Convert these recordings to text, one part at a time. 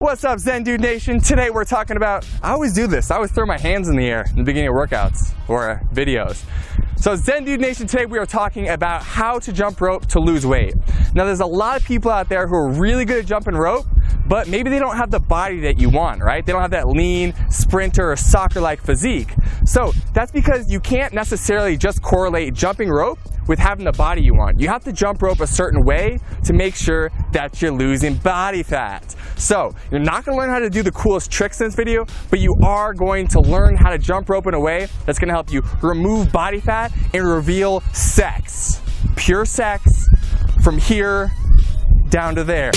What's up, Zen Dude Nation? Today we're talking about, I always do this, I always throw my hands in the air in the beginning of workouts or videos. So Zen Dude Nation, today we are talking about how to jump rope to lose weight. Now there's a lot of people out there who are really good at jumping rope, but maybe they don't have the body that you want, right? They don't have that lean, sprinter, or soccer-like physique. So that's because you can't necessarily just correlate jumping rope with having the body you want. You have to jump rope a certain way to make sure that you're losing body fat. So you're not gonna learn how to do the coolest tricks in this video, but you are going to learn how to jump rope in a way that's gonna help you remove body fat and reveal sex. Pure sex from here down to there.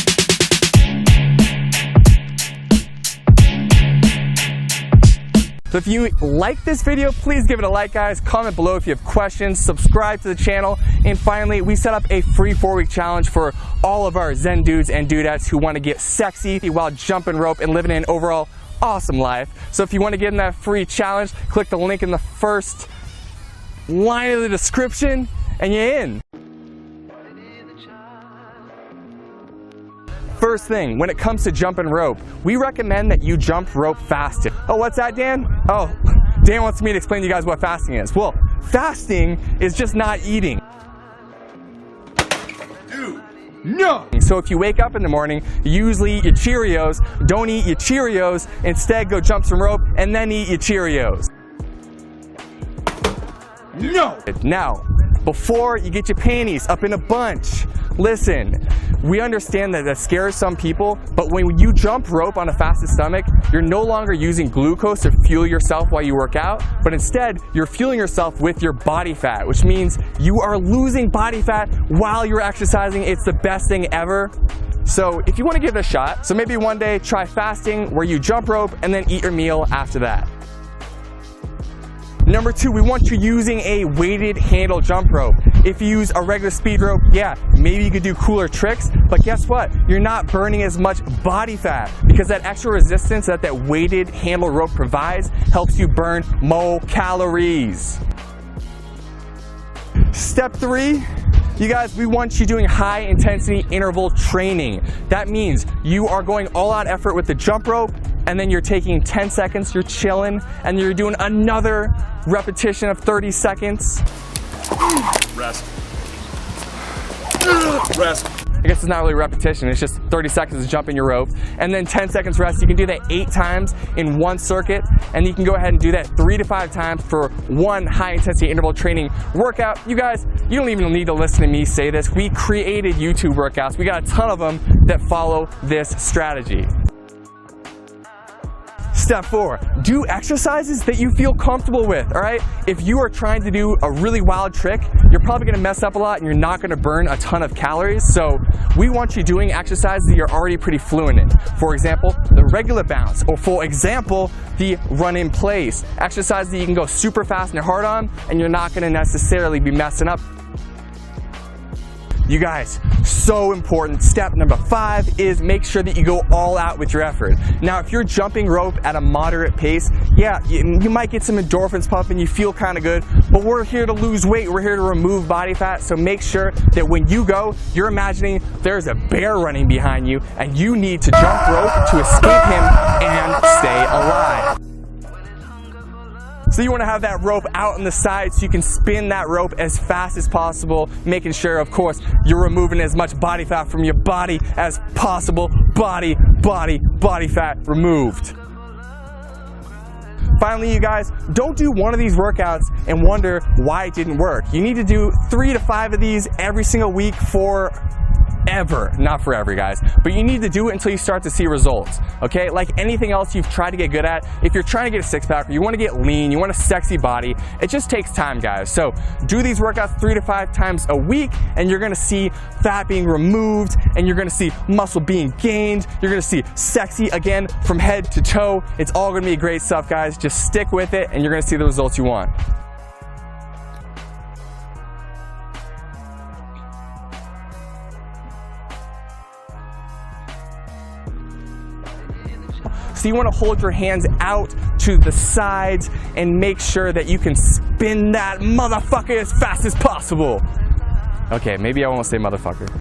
So if you like this video, please give it a like, guys. Comment below if you have questions, subscribe to the channel, and finally, we set up a free 4-week challenge for all of our Zen dudes and dudettes who want to get sexy while jumping rope and living an overall awesome life. So if you want to get in that free challenge, click the link in the first line of the description, and you're in. First thing, when it comes to jumping rope, we recommend that you jump rope fasted. Oh, what's that, Dan? Oh, Dan wants me to explain to you guys what fasting is. Well, fasting is just not eating. Dude, no! So if you wake up in the morning, you usually eat your Cheerios, don't eat your Cheerios, instead go jump some rope and then eat your Cheerios. No! Now, before you get your panties up in a bunch, listen, we understand that that scares some people, but when you jump rope on a fasted stomach, you're no longer using glucose to fuel yourself while you work out, but instead you're fueling yourself with your body fat, which means you are losing body fat while you're exercising. It's the best thing ever. So if you want to give it a shot, so maybe one day try fasting where you jump rope and then eat your meal after that. Number 2, we want you using a weighted handle jump rope. If you use a regular speed rope, yeah, maybe you could do cooler tricks, but guess what? You're not burning as much body fat because that extra resistance that weighted handle rope provides helps you burn more calories. Step 3, you guys, we want you doing high intensity interval training. That means you are going all out effort with the jump rope, and then you're taking 10 seconds, you're chilling, and you're doing another repetition of 30 seconds. Rest. Rest. I guess it's not really repetition, it's just 30 seconds of jumping your rope, and then 10 seconds rest. You can do that 8 times in one circuit, and you can go ahead and do that 3 to 5 times for one high intensity interval training workout. You guys, you don't even need to listen to me say this. We created YouTube workouts. We got a ton of them that follow this strategy. Step 4, do exercises that you feel comfortable with, all right? If you are trying to do a really wild trick, you're probably gonna mess up a lot and you're not gonna burn a ton of calories. So we want you doing exercises that you're already pretty fluent in. For example, the regular bounce, or for example, the run in place. Exercises that you can go super fast and hard on and you're not gonna necessarily be messing up. You guys, so important. Step number 5 is make sure that you go all out with your effort. Now, if you're jumping rope at a moderate pace, yeah, you might get some endorphins pumping, you feel kind of good, but we're here to lose weight, we're here to remove body fat, so make sure that when you go, you're imagining there's a bear running behind you, and you need to jump rope to escape him and stay alive. So you want to have that rope out on the side so you can spin that rope as fast as possible, making sure, of course, you're removing as much body fat from your body as possible. Body fat removed. Finally, you guys, don't do one of these workouts and wonder why it didn't work. You need to do 3 to 5 of these every single week for ever, not forever, guys, but you need to do it until you start to see results, okay? Like anything else you've tried to get good at, if you're trying to get a six-pack or you want to get lean, you want a sexy body, it just takes time, guys. So do these workouts 3 to 5 times a week and you're gonna see fat being removed and you're gonna see muscle being gained, you're gonna see sexy again from head to toe. It's all gonna be great stuff, guys. Just stick with it and you're gonna see the results you want. So you want to hold your hands out to the sides and make sure that you can spin that motherfucker as fast as possible. Okay, maybe I won't say motherfucker.